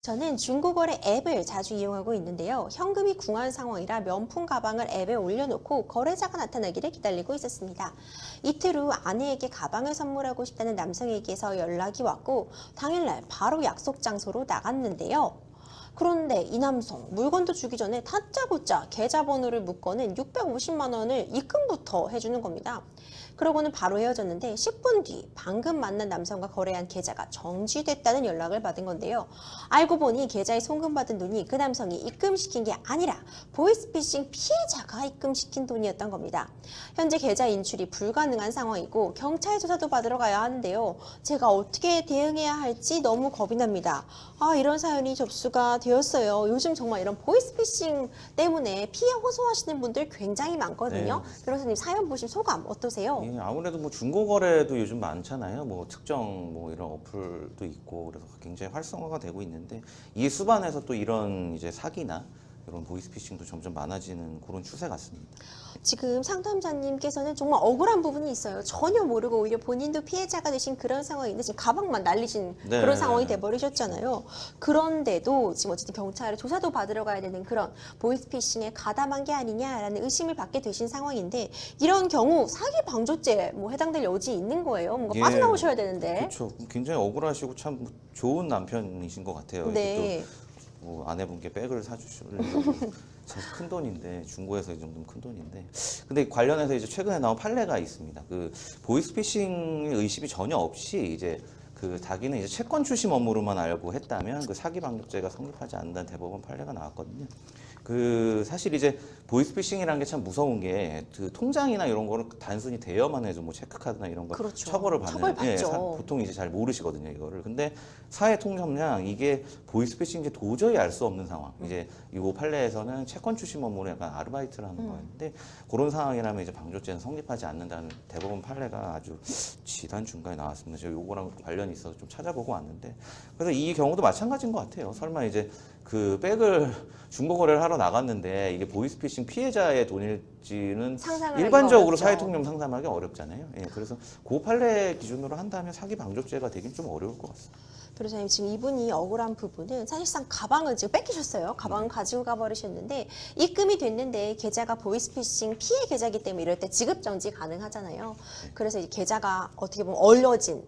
저는 중고거래 앱을 자주 이용하고 있는데요. 현금이 궁한 상황이라 명품 가방을 앱에 올려놓고 거래자가 나타나기를 기다리고 있었습니다. 이틀 후 아내에게 가방을 선물하고 싶다는 남성에게서 연락이 왔고 당일날 바로 약속 장소로 나갔는데요. 그런데 이 남성 물건도 주기 전에 다짜고짜 계좌번호를 묻고는 650만 원을 입금부터 해주는 겁니다. 그러고는 바로 헤어졌는데 10분 뒤 방금 만난 남성과 거래한 계좌가 정지됐다는 연락을 받은 건데요. 알고 보니 계좌에 송금받은 돈이 그 남성이 입금시킨 게 아니라 보이스피싱 피해자가 입금시킨 돈이었던 겁니다. 현재 계좌 인출이 불가능한 상황이고 경찰 조사도 받으러 가야 하는데요. 제가 어떻게 대응해야 할지 너무 겁이 납니다. 이런 사연이 접수가 되었어요. 요즘 정말 이런 보이스피싱 때문에 피해 호소하시는 분들 굉장히 많거든요. 네. 변호사님 사연 보신 소감 어떠세요? 예, 아무래도 뭐 중고거래도 요즘 많잖아요. 뭐 특정 뭐 이런 어플도 있고 그래서 굉장히 활성화가 되고 있는데 이에 수반해서 또 이런 이제 사기나 이런 보이스피싱도 점점 많아지는 그런 추세 같습니다. 지금 상담자님께서는 정말 억울한 부분이 있어요. 전혀 모르고 오히려 본인도 피해자가 되신 그런 상황인데 지금 가방만 날리신 네. 그런 상황이 돼버리셨잖아요. 그런데도 지금 어쨌든 경찰에 조사도 받으러 가야 되는 그런 보이스피싱에 가담한 게 아니냐라는 의심을 받게 되신 상황인데 이런 경우 사기 방조죄 뭐 해당될 여지 있는 거예요. 뭔가 예. 빠져나오셔야 되는데. 그렇죠. 굉장히 억울하시고 참 좋은 남편이신 것 같아요. 이게 네. 또 뭐 아내분께 백을 사주시려고 사실 큰 돈인데 중고에서 이 정도면 큰 돈인데 근데 관련해서 이제 최근에 나온 판례가 있습니다. 그 보이스피싱 의심이 전혀 없이 이제 그 자기는 이제 채권 추심 업무로만 알고 했다면 그 사기 방조죄가 성립하지 않는다는 대법원 판례가 나왔거든요. 그 사실 이제 보이스피싱이라는 게 참 무서운 게 그 통장이나 이런 거를 단순히 대여만 해도 뭐 체크카드나 이런 거 그렇죠. 처벌을 받는 처벌받죠. 보통 이제 잘 모르시거든요 이거를. 근데 사회 통념상 이게 보이스피싱인지 도저히 알 수 없는 상황. 이제 이 판례에서는 채권 추심 업무로 약간 아르바이트를 하는 거였는데 그런 상황이라면 이제 방조죄는 성립하지 않는다는 대법원 판례가 아주 지난 중간에 나왔습니다. 제가 요거랑 관련이 있어서 좀 찾아보고 왔는데 그래서 이 경우도 마찬가지인 것 같아요. 설마 이제 그 백을 중고거래를 하러 나갔는데 이게 보이스피싱 피해자의 돈일지는 상상을 일반적으로 하기가 사회 어렵죠. 통념 상담하기 어렵잖아요. 예, 그래서 그 판례 기준으로 한다면 사기 방조죄가 되긴 좀 어려울 것 같습니다. 변호사님 지금 이분이 억울한 부분은 사실상 가방을 지금 뺏기셨어요. 가방을 가지고 가버리셨는데 입금이 됐는데 계좌가 보이스피싱 피해 계좌이기 때문에 이럴 때 지급 정지 가능하잖아요. 그래서 이 계좌가 어떻게 보면 얼려진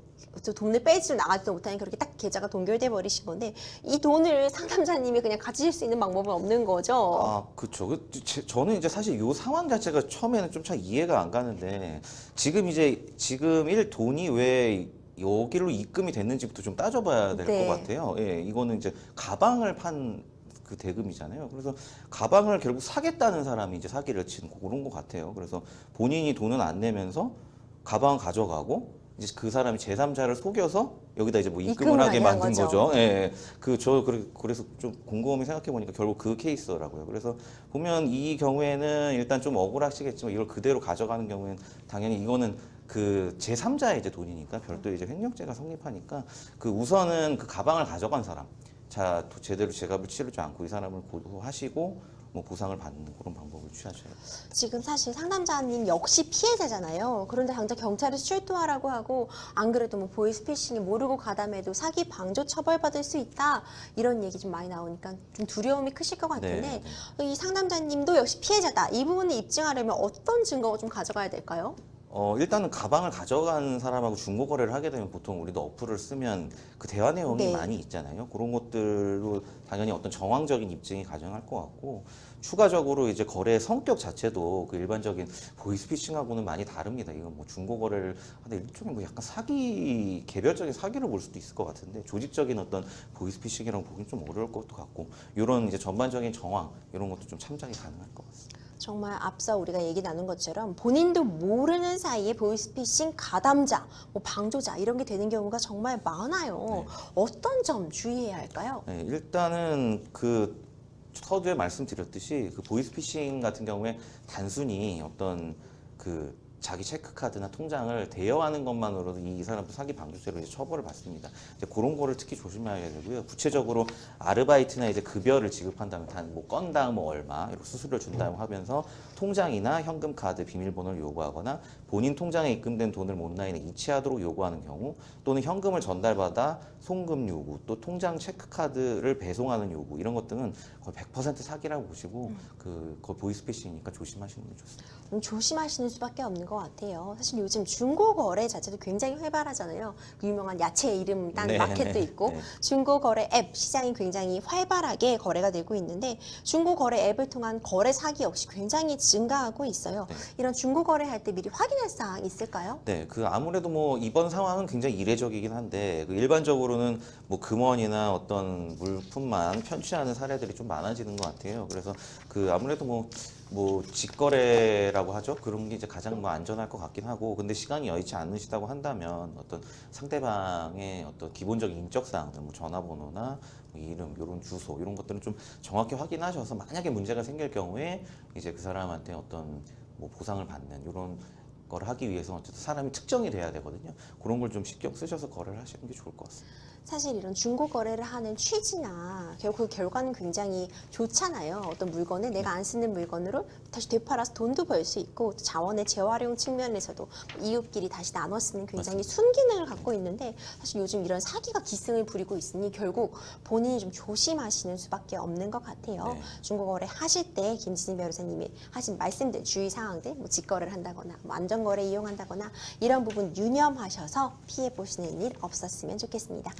또 돈을 빼지도 나가지도 못하니 그렇게 딱 계좌가 동결돼 버리신 건데 이 돈을 상담자님이 그냥 가지실 수 있는 방법은 없는 거죠. 아, 그렇죠. 저는 이제 사실 이 상황 자체가 처음에는 좀 잘 이해가 안 가는데 지금 돈이 왜 여기로 입금이 됐는지부터 좀 따져봐야 될 것 네. 같아요. 예, 이거는 이제 가방을 판 그 대금이잖아요. 그래서 가방을 결국 사겠다는 사람이 이제 사기를 친 그런 것 같아요. 그래서 본인이 돈은 안 내면서 가방 가져가고 이제 그 사람이 제3자를 속여서 여기다 이제 뭐 입금을 입금을 하게 하게 한 만든 거죠. 거죠. 예, 예. 그래서 좀 곰곰이 생각해 보니까 결국 그 케이스더라고요. 그래서 보면 이 경우에는 일단 좀 억울하시겠지만 이걸 그대로 가져가는 경우에는 당연히 이거는 그 제3자의 이제 돈이니까 별도의 이제 횡령죄가 성립하니까 그 우선은 그 가방을 가져간 사람 제대로 제값을 치르지 않고 이 사람을 고소하시고 뭐 보상을 받는 그런 방법을 취하셔야 돼요. 지금 사실 상담자님 역시 피해자잖아요. 그런데 당장 경찰에서 출두하라고 하고 안 그래도 뭐 보이스피싱에 모르고 가담해도 사기 방조 처벌받을 수 있다 이런 얘기 좀 많이 나오니까 좀 두려움이 크실 것 같은데 이 상담자님도 역시 피해자다. 이 부분을 입증하려면 어떤 증거を좀 가져가야 될까요? 일단은 가방을 가져간 사람하고 중고 거래를 하게 되면 보통 우리도 어플을 쓰면 그 대화 내용이 네. 많이 있잖아요. 그런 것들로 당연히 어떤 정황적인 입증이 가능할 것 같고 추가적으로 이제 거래 성격 자체도 그 일반적인 보이스피싱하고는 많이 다릅니다. 이건 뭐 중고 거래를 하다 일종의 뭐 약간 개별적인 사기로 볼 수도 있을 것 같은데 조직적인 어떤 보이스피싱이라고 보기는 좀 어려울 것도 같고 이런 이제 전반적인 정황 이런 것도 좀 참작이 가능할 것 같습니다. 정말 앞서 우리가 얘기 나눈 것처럼 본인도 모르는 사이에 보이스피싱 가담자, 뭐 방조자 이런 게 되는 경우가 정말 많아요. 네. 어떤 점 주의해야 할까요? 네, 일단은 그 서두에 말씀드렸듯이 그 보이스피싱 같은 경우에 단순히 어떤 그 자기 체크카드나 통장을 대여하는 것만으로도 이 사람도 사기 방조죄로 이제 처벌을 받습니다. 이제 그런 거를 특히 조심해야 되고요. 구체적으로 아르바이트나 이제 급여를 지급한다면 단 뭐 건당 뭐 얼마 이렇게 수수료를 준다고 하면서 통장이나 현금 카드 비밀번호를 요구하거나 본인 통장에 입금된 돈을 온라인에 이체하도록 요구하는 경우 또는 현금을 전달받아 송금 요구 또 통장 체크카드를 배송하는 요구 이런 것들은 거의 100% 사기라고 보시고 거의 보이스피싱이니까 조심하시는 게 좋습니다. 조심하시는 수밖에 없는 것 같아요. 사실 요즘 중고 거래 자체도 굉장히 활발하잖아요. 그 유명한 야채 이름 딴 네, 마켓도 네, 있고 네. 중고 거래 앱 시장이 굉장히 활발하게 거래가 되고 있는데 중고 거래 앱을 통한 거래 사기 역시 굉장히 증가하고 있어요. 네. 이런 중고 거래할 때 미리 확인할 사항 있을까요? 네, 그 아무래도 뭐 이번 상황은 굉장히 이례적이긴 한데 그 일반적으로는 뭐 금원이나 어떤 물품만 편취하는 사례들이 좀 많아지는 것 같아요. 그래서 그 아무래도 뭐 직거래라고 하죠. 그런 게 이제 가장 뭐 안전할 것 같긴 하고, 근데 시간이 여의치 않으시다고 한다면 어떤 상대방의 어떤 기본적인 인적 사항들, 뭐 전화번호나 뭐 이름, 이런 주소 이런 것들은 좀 정확히 확인하셔서 만약에 문제가 생길 경우에 이제 그 사람한테 어떤 뭐 보상을 받는 이런 걸 하기 위해서 어쨌든 사람이 특정이 돼야 되거든요. 그런 걸 좀 신경 쓰셔서 거래를 하시는 게 좋을 것 같습니다. 사실 이런 중고 거래를 하는 취지나 결국 그 결과는 굉장히 좋잖아요. 어떤 물건을 내가 안 쓰는 물건으로 다시 되팔아서 돈도 벌 수 있고 또 자원의 재활용 측면에서도 이웃끼리 다시 나눠 쓰는 굉장히 순기능을 갖고 있는데 사실 요즘 이런 사기가 기승을 부리고 있으니 결국 본인이 좀 조심하시는 수밖에 없는 것 같아요. 네. 중고 거래 하실 때 김진희 변호사님이 하신 말씀들 주의 사항들 뭐 직거래를 한다거나 뭐 안전거래 이용한다거나 이런 부분 유념하셔서 피해 보시는 일 없었으면 좋겠습니다.